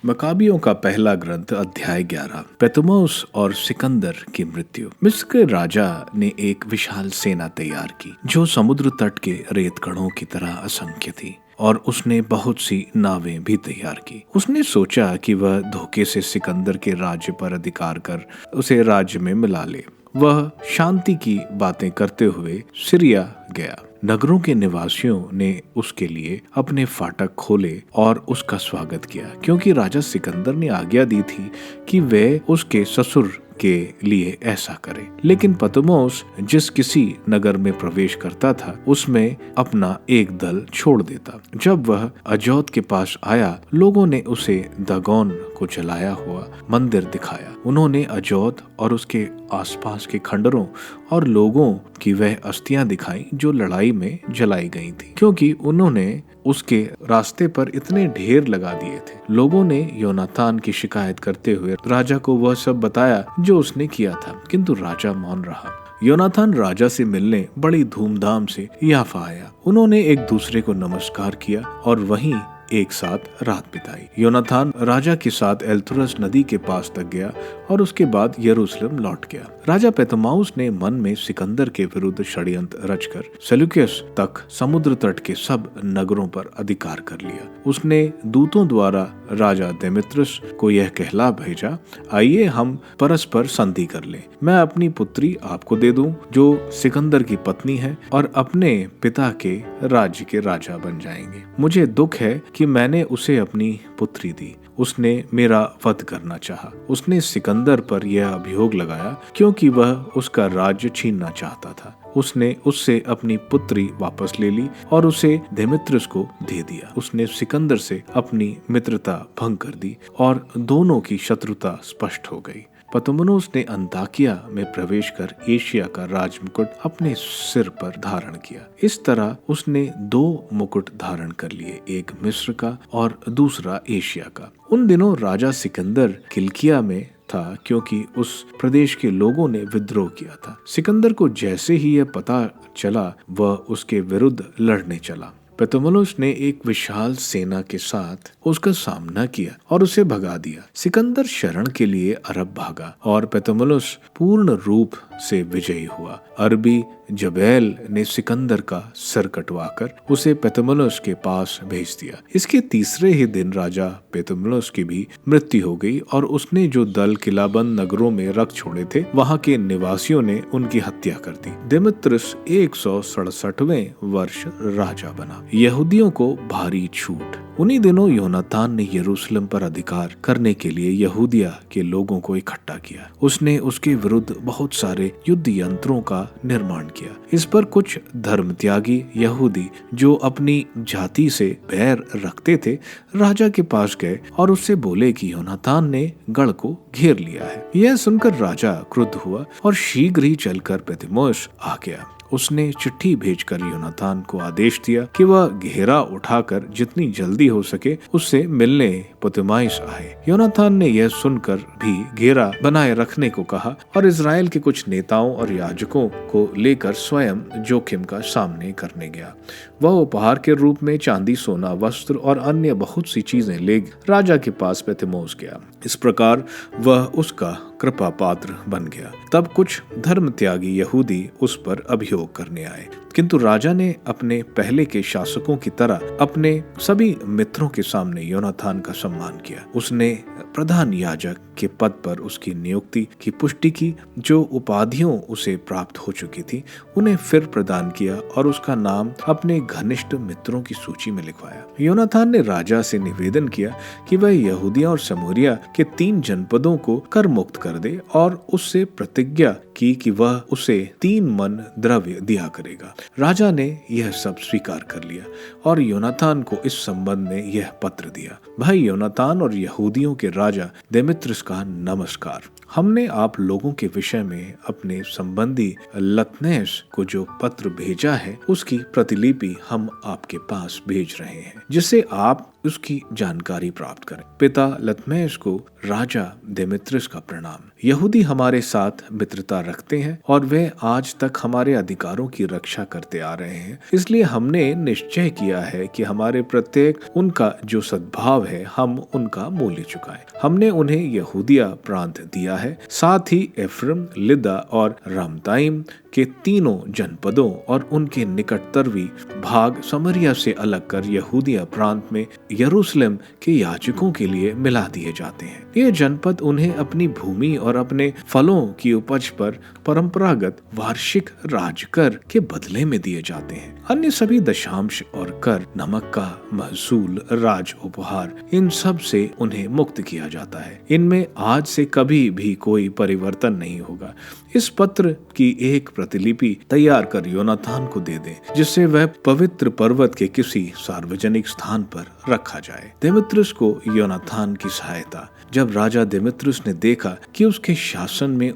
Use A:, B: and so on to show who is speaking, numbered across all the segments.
A: मकाबियों का पहला ग्रंथ अध्याय 11। पेतुमोस और सिकंदर की मृत्यु। मिस्र के राजा ने एक विशाल सेना तैयार की जो समुद्र तट के रेतकणों की तरह असंख्य थी, और उसने बहुत सी नावें भी तैयार की। उसने सोचा कि वह धोखे से सिकंदर के राज्य पर अधिकार कर उसे राज्य में मिला ले। वह शांति की बातें करते हुए सीरिया गया। नगरों के निवासियों ने उसके लिए अपने फाटक खोले और उसका स्वागत किया, क्योंकि राजा सिकंदर ने आज्ञा दी थी कि वे उसके ससुर के लिए ऐसा करे। लेकिन पतुमोस जिस किसी नगर में प्रवेश करता था उसमें अपना एक दल छोड़ देता। जब वह अजौत के पास आया, लोगों ने उसे दागोन को जलाया हुआ मंदिर दिखाया। उन्होंने अजौत और उसके आसपास के खंडरों और लोगों की वह अस्थियां दिखाई जो लड़ाई में जलाई गई थी, क्योंकि उन्होंने उसके रास्ते पर इतने ढेर लगा दिए थे। लोगों ने योनातान की शिकायत करते हुए राजा को वह सब बताया जो उसने किया था, किंतु राजा मौन रहा। योनातान राजा से मिलने बड़ी धूमधाम से याफा आया। उन्होंने एक दूसरे को नमस्कार किया और वहीं एक साथ रात बिताई। योनातान राजा के साथ एल्तुरस नदी के पास तक गया और उसके बाद यरूशलेम लौट गया। राजा पेतुमाउस ने मन में सिकंदर के विरुद्ध षड्यंत्र रचकर सेल्यूकस तक समुद्र तट के सब नगरों पर अधिकार कर लिया। उसने दूतों द्वारा राजा देमेत्रियस को यह कहला भेजा, आइए हम परस्पर संधि कर लें। मैं अपनी पुत्री आपको दे दूं जो सिकंदर की पत्नी है, और अपने पिता के राज्य के राजा बन जाएंगे। मुझे दुख है कि मैंने उसे अपनी पुत्री दी। उसने मेरा वध करना चाहा। उसने सिकंदर पर यह अभियोग लगाया क्योंकि वह उसका राज्य छीनना चाहता था। उसने उससे अपनी पुत्री वापस ले ली और उसे देमेत्रियस को दे दिया। उसने सिकंदर से अपनी मित्रता भंग कर दी और दोनों की शत्रुता स्पष्ट हो गई। पतुमोस ने अंताकिया में प्रवेश कर एशिया का राजमुकुट अपने सिर पर धारण किया। इस तरह उसने 2 मुकुट धारण कर लिए, एक मिस्र का और दूसरा एशिया का। उन दिनों राजा सिकंदर किलिकिया में था, क्योंकि उस प्रदेश के लोगों ने विद्रोह किया था। सिकंदर को जैसे ही यह पता चला, वह उसके विरुद्ध लड़ने चला। पेतुमोस ने एक विशाल सेना के साथ उसका सामना किया और उसे भगा दिया। सिकंदर शरण के लिए अरब भागा और पेतुमोस पूर्ण रूप से विजयी हुआ। अरबी जबैल ने सिकंदर का सर कटवाकर उसे पेतुमोस के पास भेज दिया। इसके तीसरे ही दिन राजा पेतुमोस की भी मृत्यु हो गई और उसने जो दल किलाबंद नगरों में रख छोड़े थे, वहां के निवासियों ने उनकी हत्या कर दी। देमेत्रियस 167वें वर्ष राजा बना। यहूदियों को भारी छूट। उन्हीं दिनों योनातान ने यरूशलेम पर अधिकार करने के लिए यहूदिया के लोगों को इकट्ठा किया। उसने उसके विरुद्ध बहुत सारे युद्ध यंत्रों का निर्माण किया। इस पर कुछ धर्मत्यागी यहूदी जो अपनी जाति से बैर रखते थे, राजा के पास गए और उससे बोले कि योनातान ने गढ़ को घेर लिया है। यह सुनकर राजा क्रुद्ध हुआ और शीघ्र ही चलकर पेतुमोस आ गया। उसने चिट्ठी भेजकर योनातान को आदेश दिया कि वह घेरा उठाकर जितनी जल्दी हो सके उससे मिलने पुतुमाइस आए। योनातान ने यह सुनकर भी घेरा बनाए रखने को कहा और इजराइल के कुछ नेताओं और याजकों को लेकर स्वयं जोखिम का सामने करने गया। वह उपहार के रूप में चांदी, सोना, वस्त्र और अन्य बहुत सी चीजें ले राजा के पास पेतुमोस गया। इस प्रकार वह उसका कृपा पात्र बन गया। तब कुछ धर्म त्यागी यहूदी उस पर अभियोग करने आए, किंतु राजा ने अपने पहले के शासकों की तरह अपने सभी मित्रों के सामने योनातान का सम्मान किया। उसने प्रधान याजक के पद पर उसकी नियुक्ति की पुष्टि की। जो उपाधियों उसे प्राप्त हो चुकी थी उन्हें फिर प्रदान किया और उसका नाम अपने घनिष्ठ मित्रों की सूची में लिखवाया। योनातान ने राजा से निवेदन किया कि वह यहूदिया और समूरिया के 3 जनपदों को कर मुक्त कर दे और उससे प्रतिज्ञा की कि वह उसे 3 मन द्रव्य दिया करेगा। राजा ने यह सब स्वीकार कर लिया और योनातान को इस संबंध में यह पत्र दिया। भाई योनातान और यहूदियों के राजा देमेत्रियस का नमस्कार। हमने आप लोगों के विषय में अपने संबंधी लतनेस को जो पत्र भेजा है उसकी प्रतिलिपि हम आपके पास भेज रहे हैं, जिससे आप उसकी जानकारी प्राप्त करें। पिता लतमेस को राजा देमेत्रियस का प्रणाम। यहूदी हमारे साथ मित्रता रखते हैं और वे आज तक हमारे अधिकारों की रक्षा करते आ रहे हैं, इसलिए हमने निश्चय किया है कि हमारे प्रत्येक उनका जो सद्भाव है हम उनका मूल्य चुकाएं। हमने उन्हें यहूदिया प्रांत दिया है, साथ ही एफ्रम, लिदा और रामताइम के तीनों जनपदों और उनके निकटतरवी भाग समरिया से अलग कर यहूदिया प्रांत में यरूशलेम के याजकों के लिए मिला दिए जाते हैं। ये जनपद उन्हें अपनी भूमि और अपने फलों की उपज पर परंपरागत वार्षिक राजकर के बदले में दिए जाते हैं। अन्य सभी दशांश और कर, नमक का महसूल, राज उपहार, इन सब से उन्हें मुक्त किया जाता है। इनमें आज से कभी भी कोई परिवर्तन नहीं होगा। इस पत्र की एक प्रतिलिपि तैयार कर योनातान को दे दें, जिससे वह पवित्र पर्वत के किसी सार्वजनिक स्थान पर रखा जाए। देमेत्रियस को योनातान की सहायता। जब राजा देमेत्रियस ने देखा कि उसके शासन में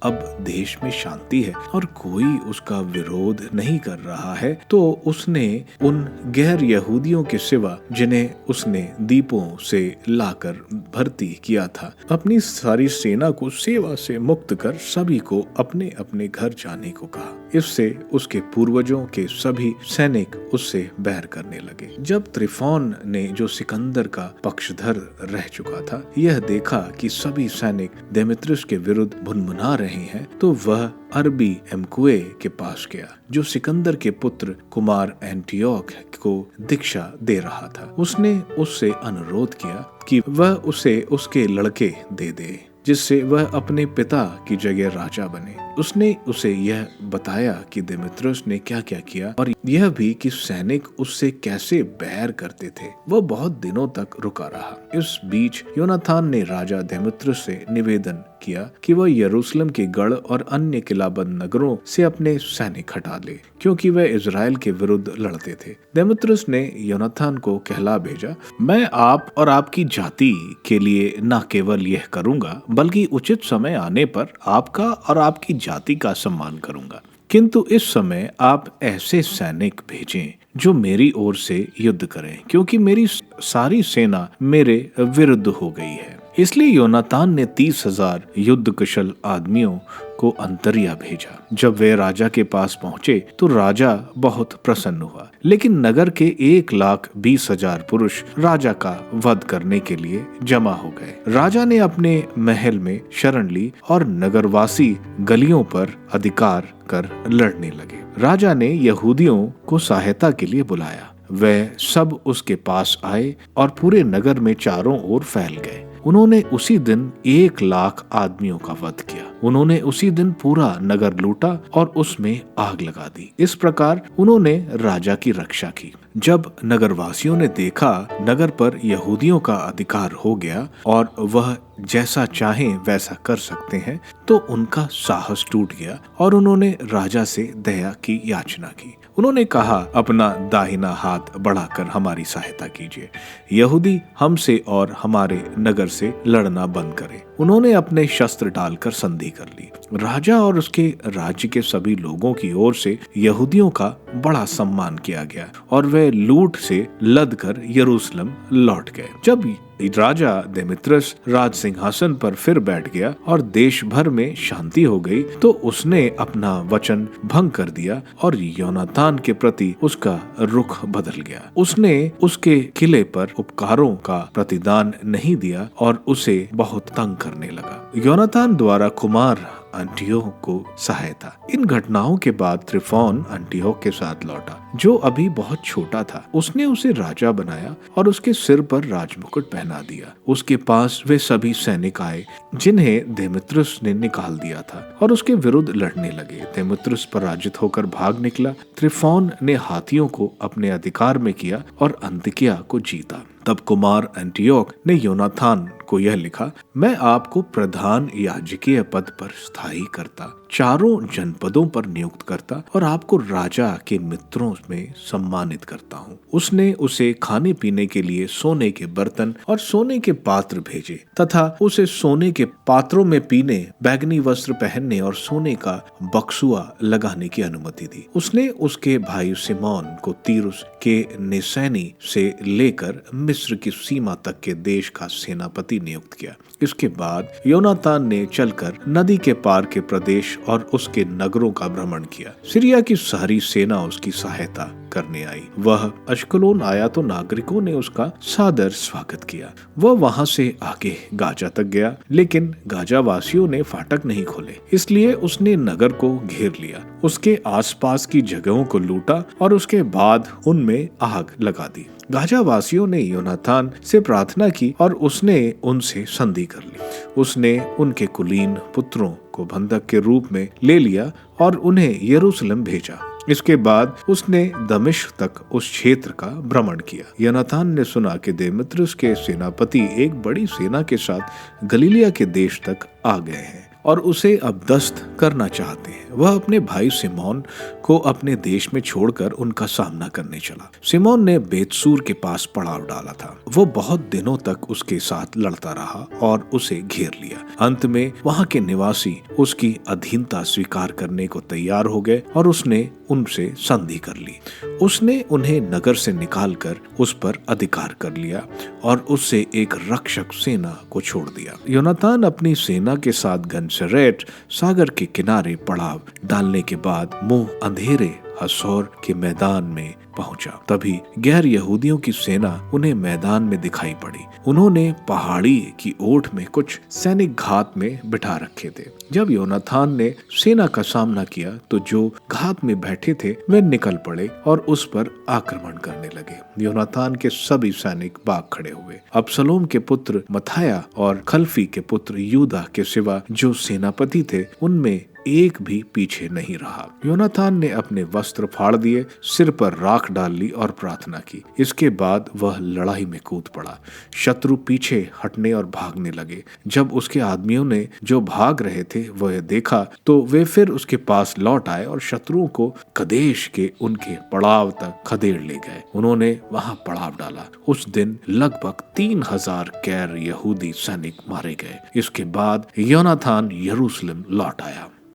A: अब देश में शांति है और कोई उसका विरोध नहीं कर रहा है, तो उसने उन गैर यहूदियों के सिवा जिन्हें उसने दीपों से लाकर भर्ती किया था, अपनी सारी सेना को सेवा से मुक्त कर सभी को अपने अपने घर जाने को कहा। इससे उसके पूर्वजों के सभी सैनिक उससे बैर करने लगे। जब त्रिफोन ने, जो सिकंदर का पक्षधर रह चुका था, यह देखा कि सभी सैनिक देमेत्रियस के विरुद्ध भुनभुना रहे हैं, तो वह अरबी एमकुए के पास गया, जो सिकंदर के पुत्र कुमार एंटियोक को दीक्षा दे रहा था। उसने उससे अनुरोध किया कि वह उसे उसके लड़के दे दे, जिससे वह अपने पिता की जगह राजा बने। उसने उसे यह बताया कि देमेत्रियस ने क्या क्या किया और यह भी कि सैनिक उससे कैसे बैर करते थे। वह बहुत दिनों तक रुका रहा। इस बीच योनातान ने राजा देमेत्रियस से निवेदन किया कि वह यरूशलेम के गढ़ और अन्य किलाबंद नगरों से अपने सैनिक हटा ले, क्योंकि वह इजराइल के विरुद्ध लड़ते थे। देमेत्रियस ने योनातान को कहला भेजा, मैं आप और आपकी जाति के लिए न केवल यह करूंगा, बल्कि उचित समय आने पर आपका और आपकी जाति का सम्मान करूंगा। किंतु इस समय आप ऐसे सैनिक भेजें जो मेरी ओर से युद्ध करें, क्योंकि मेरी सारी सेना मेरे विरुद्ध हो गई है। इसलिए योनातान ने 30,000 युद्ध कुशल आदमियों को अंतरिया भेजा। जब वे राजा के पास पहुंचे तो राजा बहुत प्रसन्न हुआ, लेकिन नगर के 1,20,000 पुरुष राजा का वध करने के लिए जमा हो गए। राजा ने अपने महल में शरण ली और नगरवासी गलियों पर अधिकार कर लड़ने लगे। राजा ने यहूदियों को सहायता के लिए बुलाया। वे सब उसके पास आए और पूरे नगर में चारों ओर फैल गए। उन्होंने उसी दिन 1,00,000 आदमियों का वध किया। उन्होंने उसी दिन पूरा नगर लूटा और उसमें आग लगा दी। इस प्रकार उन्होंने राजा की रक्षा की। जब नगरवासियों ने देखा नगर पर यहूदियों का अधिकार हो गया और वह जैसा चाहें वैसा कर सकते हैं, तो उनका साहस टूट गया और उन्होंने राजा से दया की याचना की। उन्होंने कहा, अपना दाहिना हाथ बढ़ाकर हमारी सहायता कीजिए। यहूदी हमसे और हमारे नगर से लड़ना बंद करें। उन्होंने अपने शस्त्र डालकर संधि कर ली। राजा और उसके राज्य के सभी लोगों की ओर से यहूदियों का बड़ा सम्मान किया गया और वे लूट से लद कर यरूशलेम लौट गए। जब राजा देमेत्रियस राज सिंहासन पर फिर बैठ गया और देश भर में शांति हो गई, तो उसने अपना वचन भंग कर दिया और योनातान के प्रति उसका रुख बदल गया। उसने उसके किले पर उपकारों का प्रतिदान नहीं दिया और उसे बहुत तंग करने लगा। योनातान द्वारा कुमार अंटियोक को सहायता। इन घटनाओं के बाद त्रिफोन अंटियोक के साथ लौटा, जो अभी बहुत छोटा था। उसने उसे राजा बनाया और उसके सिर पर राजमुकुट पहना दिया। उसके पास वे सभी सैनिक आए जिन्हें देमेत्रियस ने निकाल दिया था और उसके विरुद्ध लड़ने लगे। देमेत्रियस पराजित होकर भाग निकला। त्रिफोन ने हाथियों को अपने अधिकार में किया और अंतिकिया को जीता। तब कुमार एंटियोक ने योनातान को यह लिखा, मैं आपको प्रधान याजकीय पद पर स्थायी करता, चारों जनपदों पर नियुक्त करता और आपको राजा के मित्रों में सम्मानित करता हूँ। उसने उसे खाने पीने के लिए सोने के बर्तन और सोने के पात्र भेजे तथा उसे सोने के पात्रों में पीने, बैगनी वस्त्र पहनने और सोने का बक्सुआ लगाने की अनुमति दी। उसने उसके भाई सिमोन को तीरुस के निसैनी से लेकर मिस्र की सीमा तक के देश का सेनापति नियुक्त किया। इसके बाद योनातान ने चलकर नदी के पार के प्रदेश और उसके नगरों का भ्रमण किया। सीरिया की सारी सेना उसकी सहायता करने आई। वह अश्कलोन आया तो नागरिकों ने उसका सादर स्वागत किया। वह वहां से आगे गाजा तक गया, लेकिन गाजा वासियों ने फाटक नहीं खोले, इसलिए उसने नगर को घेर लिया, उसके आसपास की जगहों को लूटा और उसके बाद उनमें आग लगा दी। गाजा वासियों ने योनातान से प्रार्थना की और उसने उनसे संधि कर ली। उसने उनके कुलीन पुत्रों को बंधक के रूप में ले लिया और उन्हें यरूशलेम भेजा। इसके बाद उसने दमिश्क तक उस क्षेत्र का भ्रमण किया। योनातान ने सुना कि देमेत्रियुस के सेनापति एक बड़ी सेना के साथ गलीलिया के देश तक आ गए हैं और उसे अब दस्त करना चाहते हैं। वह अपने भाई सिमोन को अपने देश में छोड़कर उनका सामना करने चला। सिमोन ने बेतसूर के पास पड़ाव डाला था। वो बहुत दिनों तक उसके साथ लड़ता रहा और उसे घेर लिया। अंत में वहां के निवासी उसकी अधीनता स्वीकार करने को तैयार हो गए और उसने उनसे संधि कर ली। उसने उन्हें नगर से निकालकर उस पर अधिकार कर लिया और उससे एक रक्षक सेना को छोड़ दिया। योनातान अपनी सेना के साथ गन्सरेत सागर के किनारे पड़ाव डालने के बाद मुंह अंधेरे हसोर के मैदान में पहुंचा। तभी गैर यहूदियों की सेना उन्हें मैदान में दिखाई पड़ी। उन्होंने पहाड़ी की ओट में कुछ सैनिक घात में बिठा रखे थे। जब योनातान ने सेना का सामना किया तो जो घात में बैठे थे वे निकल पड़े और उस पर आक्रमण करने लगे। योनातान के सभी सैनिक भाग खड़े हुए। अबसलोम के पुत्र मथाया और खल्फी के पुत्र यूदा के सिवा जो सेनापति थे उनमें एक भी पीछे नहीं रहा। योनातान ने अपने वस्त्र फाड़ दिए, सिर पर राख डाल ली और प्रार्थना की। इसके बाद वह लड़ाई में कूद पड़ा। शत्रु पीछे हटने और भागने लगे। जब उसके आदमियों ने जो भाग रहे थे वह देखा तो वे फिर उसके पास लौट आए और शत्रुओं को कदेश के उनके पड़ाव तक खदेड़ ले गए। उन्होंने वहां पड़ाव डाला। उस दिन लगभग 3000 गैर यहूदी सैनिक मारे गए। इसके बाद योनातान यरूशलेम लौट आया।